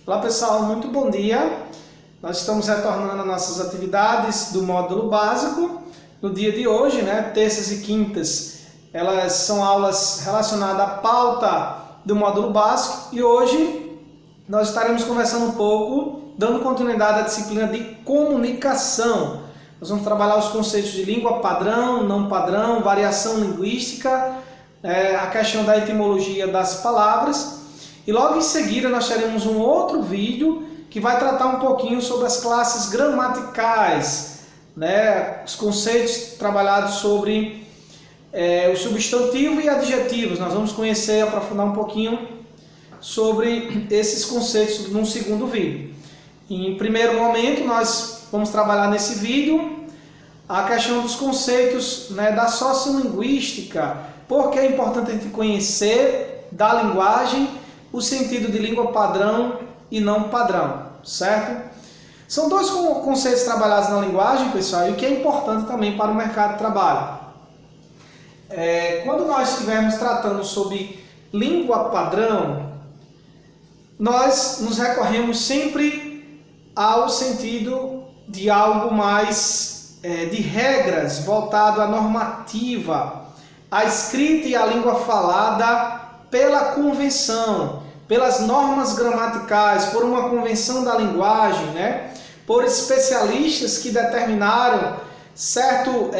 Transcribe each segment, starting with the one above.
Olá pessoal, muito bom dia. Nós estamos retornando às nossas atividades do módulo básico. No dia de hoje, terças e quintas, elas são aulas relacionadas à pauta do módulo básico e hoje nós estaremos conversando um pouco, dando continuidade à disciplina de comunicação. Nós vamos trabalhar os conceitos de língua padrão, não padrão, variação linguística, a questão da etimologia das palavras. E logo em seguida nós teremos um outro vídeo que vai tratar um pouquinho sobre as classes gramaticais, os conceitos trabalhados sobre o substantivo e adjetivos. Nós vamos conhecer e aprofundar um pouquinho sobre esses conceitos num segundo vídeo. Em primeiro momento nós vamos trabalhar nesse vídeo a questão dos conceitos da sociolinguística, porque é importante a gente conhecer da linguagem o sentido de língua padrão e não padrão, certo? São dois conceitos trabalhados na linguagem, pessoal, e o que é importante também para o mercado de trabalho. Quando nós estivermos tratando sobre língua padrão, nós nos recorremos sempre ao sentido de algo mais de regras, voltado à normativa, à escrita e à língua falada pela convenção, pelas normas gramaticais, por uma convenção da linguagem, por especialistas que determinaram certos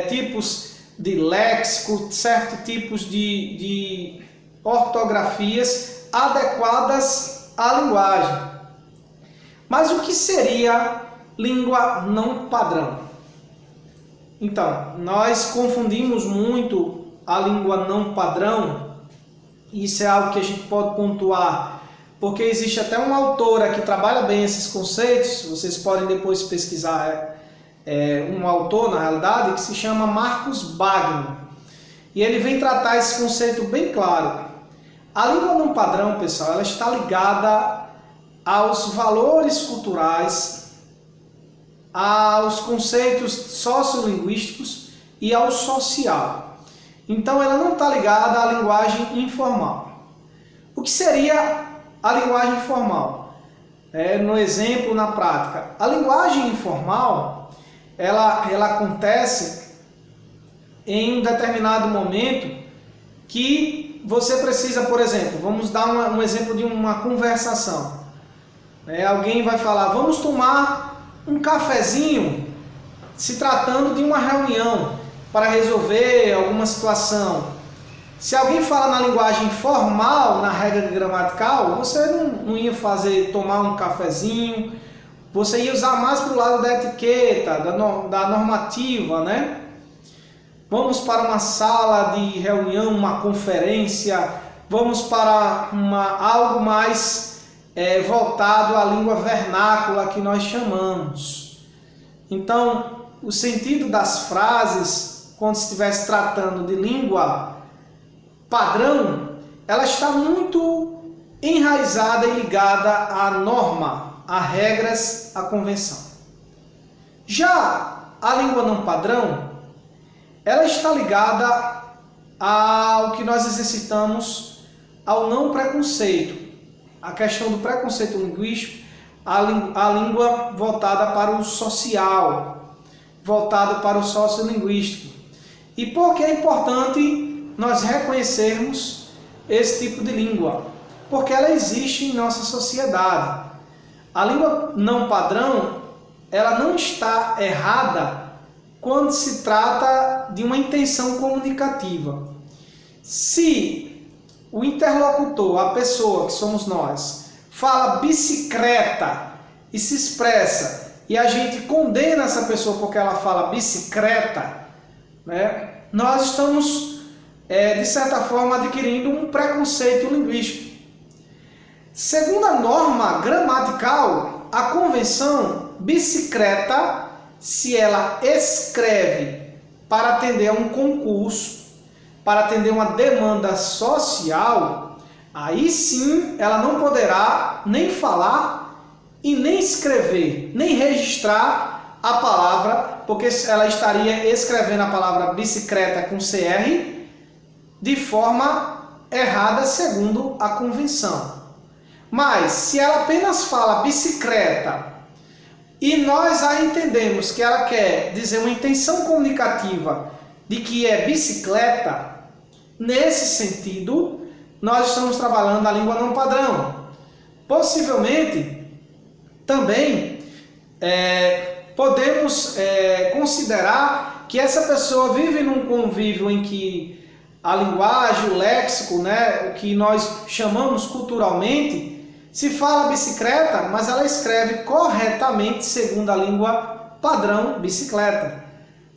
tipos de léxico, certos tipos de ortografias adequadas à linguagem. Mas o que seria língua não padrão? Então, nós confundimos muito a língua não padrão. Isso é algo que a gente pode pontuar, porque existe até uma autora que trabalha bem esses conceitos. Vocês podem depois pesquisar um autor, na realidade, que se chama Marcos Bagno. E ele vem tratar esse conceito bem claro. A língua não padrão, pessoal, ela está ligada aos valores culturais, aos conceitos sociolinguísticos e ao social. Então, ela não está ligada à linguagem informal. O que seria a linguagem informal? No exemplo, na prática. A linguagem informal, ela acontece em um determinado momento que você precisa, por exemplo, vamos dar um exemplo de uma conversação. Alguém vai falar, vamos tomar um cafezinho, se tratando de uma reunião para resolver alguma situação. Se alguém fala na linguagem formal, na regra gramatical, você não ia tomar um cafezinho, você ia usar mais para o lado da etiqueta, da normativa, Vamos para uma sala de reunião, uma conferência, vamos para algo mais voltado à língua vernácula que nós chamamos. Então, o sentido das frases, quando estivesse tratando de língua padrão, ela está muito enraizada e ligada à norma, a regras, à convenção. Já a língua não padrão, ela está ligada ao que nós exercitamos ao não preconceito, a questão do preconceito linguístico, a língua voltada para o social, voltada para o sociolinguístico. E por que é importante nós reconhecermos esse tipo de língua? Porque ela existe em nossa sociedade. A língua não padrão, ela não está errada quando se trata de uma intenção comunicativa. Se o interlocutor, a pessoa que somos nós, fala bicicleta e se expressa, e a gente condena essa pessoa porque ela fala bicicleta, nós estamos, de certa forma, adquirindo um preconceito linguístico. Segundo a norma gramatical, a convenção bicicleta, se ela escreve para atender a um concurso, para atender uma demanda social, aí sim ela não poderá nem falar e nem escrever, nem registrar a palavra, porque ela estaria escrevendo a palavra bicicleta com CR de forma errada segundo a convenção. Mas se ela apenas fala bicicleta e nós a entendemos que ela quer dizer uma intenção comunicativa de que é bicicleta, nesse sentido, nós estamos trabalhando a língua não padrão. Possivelmente, também podemos considerar que essa pessoa vive num convívio em que a linguagem, o léxico, né, o que nós chamamos culturalmente, se fala bicicleta, mas ela escreve corretamente segundo a língua padrão bicicleta.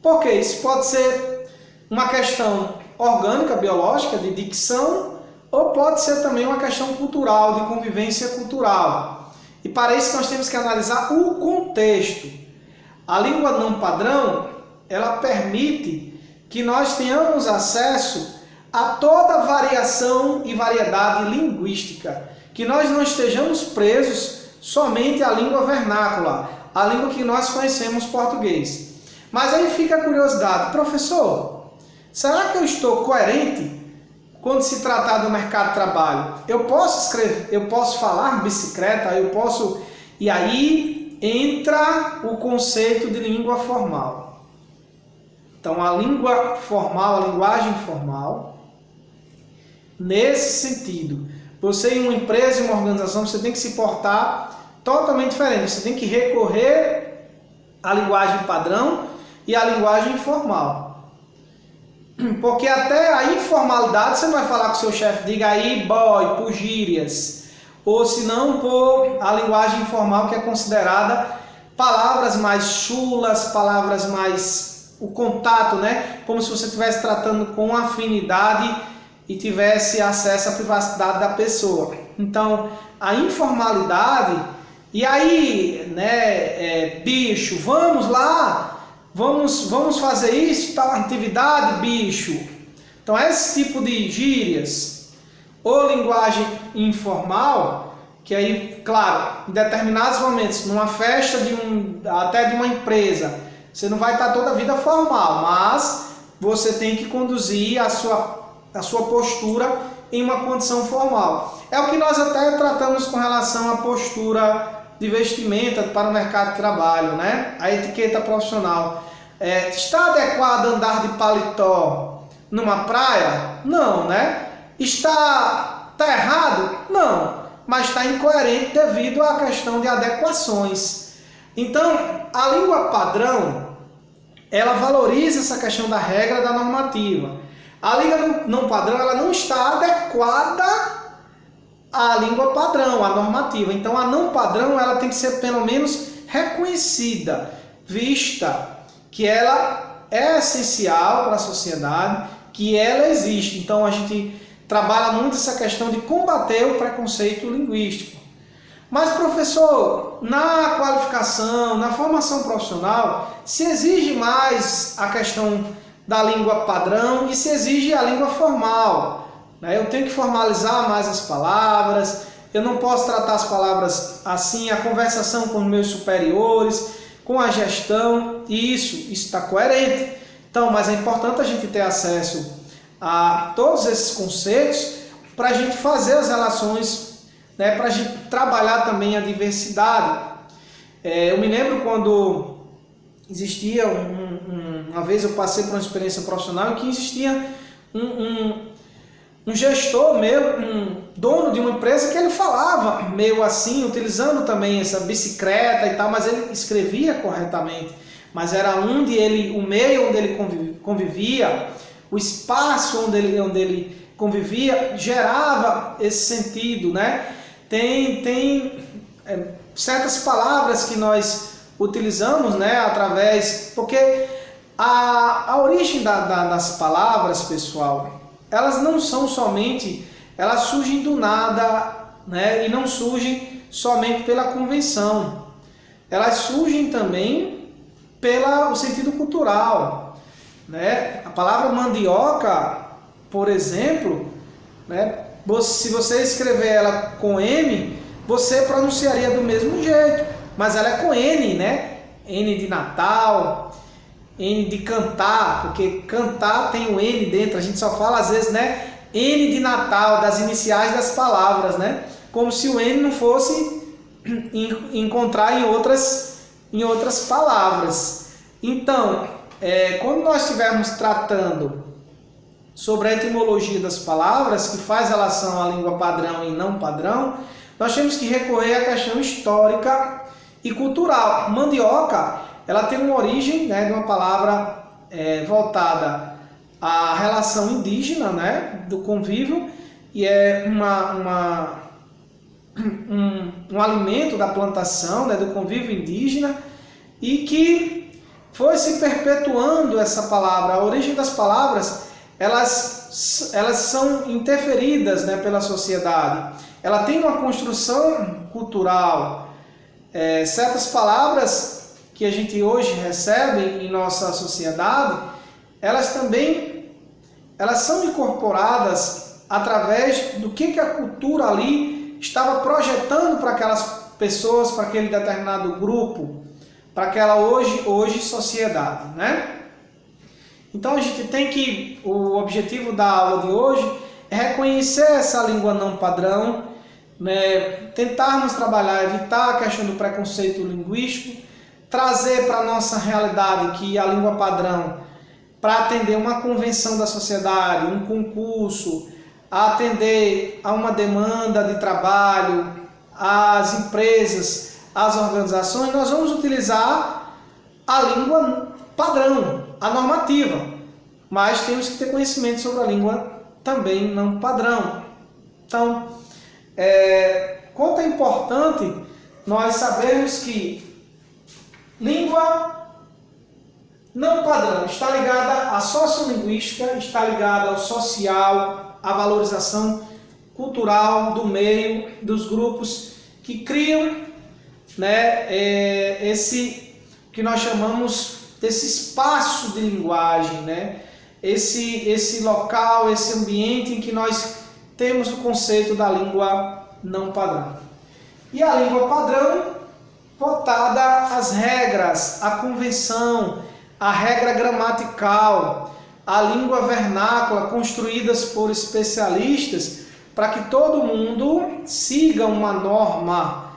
Porque isso pode ser uma questão orgânica, biológica, de dicção, ou pode ser também uma questão cultural, de convivência cultural. E para isso nós temos que analisar o contexto. A língua não padrão, ela permite que nós tenhamos acesso a toda variação e variedade linguística, que nós não estejamos presos somente à língua vernácula, a língua que nós conhecemos, português. Mas aí fica a curiosidade, professor, será que eu estou coerente quando se tratar do mercado de trabalho? Eu posso escrever, eu posso falar bicicleta, e aí entra o conceito de língua formal. Então a língua formal, a linguagem formal, nesse sentido, você em uma empresa, em uma organização, você tem que se portar totalmente diferente. Você tem que recorrer à linguagem padrão e à linguagem informal. Porque até a informalidade, você não vai falar com o seu chefe, diga aí, boy, por gírias. Ou se não, por a linguagem informal, que é considerada palavras mais chulas, palavras mais... o contato, né? Como se você estivesse tratando com afinidade e tivesse acesso à privacidade da pessoa. Então, a informalidade, e aí, né, bicho, vamos lá, vamos fazer isso, tal atividade, bicho. Então, esse tipo de gírias, ou linguagem informal, que aí, claro, em determinados momentos, numa festa até de uma empresa, você não vai estar toda a vida formal, mas você tem que conduzir a sua postura em uma condição formal. É o que nós até tratamos com relação à postura de vestimenta para o mercado de trabalho, né? A etiqueta profissional. Está adequado andar de paletó numa praia? Não, né? Está errado? Não, mas está incoerente devido à questão de adequações. Então, a língua padrão, ela valoriza essa questão da regra da normativa. A língua não padrão, ela não está adequada à língua padrão, à normativa. Então, a não padrão, ela tem que ser pelo menos reconhecida, vista que ela é essencial para a sociedade, que ela existe. Então, a gente trabalha muito essa questão de combater o preconceito linguístico. Mas, professor, na qualificação, na formação profissional, se exige mais a questão da língua padrão e se exige a língua formal. Eu tenho que formalizar mais as palavras, eu não posso tratar as palavras assim, a conversação com os meus superiores, com a gestão, e isso está coerente. Então, mas é importante a gente ter acesso a todos esses conceitos para a gente fazer as relações, né, para a gente trabalhar também a diversidade. Eu me lembro quando existia uma vez eu passei por uma experiência profissional em que existia um gestor meu, um dono de uma empresa, que ele falava meio assim, utilizando também essa bicicleta e tal, mas ele escrevia corretamente. Mas era o meio onde ele convivia, o espaço onde ele convivia, gerava esse sentido, né? Tem certas palavras que nós utilizamos, né, porque a origem das palavras, pessoal, elas não são somente, elas surgem do nada, né, e não surgem somente pela convenção, elas surgem também pelo sentido cultural, né? A palavra mandioca, por exemplo, né, se você escrever ela com M, você pronunciaria do mesmo jeito, mas ela é com N, né? N de Natal, N de cantar, porque cantar tem o N dentro, a gente só fala às vezes, né? N de Natal, das iniciais das palavras, né? como se o N não fosse encontrar em outras palavras. Então, quando nós estivermos tratando sobre a etimologia das palavras, que faz relação à língua padrão e não padrão, nós temos que recorrer à questão histórica e cultural. Mandioca, ela tem uma origem, né, de uma palavra voltada à relação indígena, né, do convívio, e é um alimento da plantação, né, do convívio indígena, e que foi se perpetuando essa palavra. A origem das palavras, elas são interferidas, né, pela sociedade. Ela tem uma construção cultural. Certas palavras que a gente hoje recebe em nossa sociedade, elas são incorporadas através do que a cultura ali estava projetando para aquelas pessoas, para aquele determinado grupo, para aquela hoje sociedade, né? Então a gente tem que, o objetivo da aula de hoje é reconhecer essa língua não padrão, né? Tentarmos trabalhar, evitar a questão do preconceito linguístico, trazer para a nossa realidade que a língua padrão, para atender uma convenção da sociedade, um concurso, atender a uma demanda de trabalho, às empresas, às organizações, nós vamos utilizar a língua padrão, a normativa, mas temos que ter conhecimento sobre a língua também não padrão. Então, quanto é importante nós sabermos que língua não padrão está ligada à sociolinguística, está ligada ao social, à valorização cultural do meio, dos grupos que criam, né, esse que nós chamamos desse espaço de linguagem, né, esse local, esse ambiente em que nós temos o conceito da língua não padrão. E a língua padrão, voltada às regras, à convenção, à regra gramatical, à língua vernácula, construídas por especialistas, para que todo mundo siga uma norma,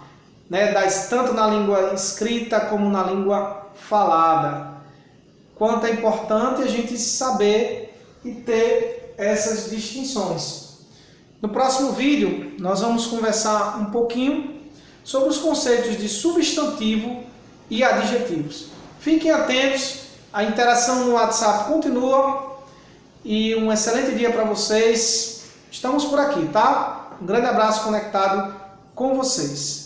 né, tanto na língua escrita como na língua falada. Quanto é importante a gente saber e ter essas distinções. No próximo vídeo, nós vamos conversar um pouquinho sobre os conceitos de substantivo e adjetivos. Fiquem atentos, a interação no WhatsApp continua e um excelente dia para vocês. Estamos por aqui, tá? Um grande abraço conectado com vocês.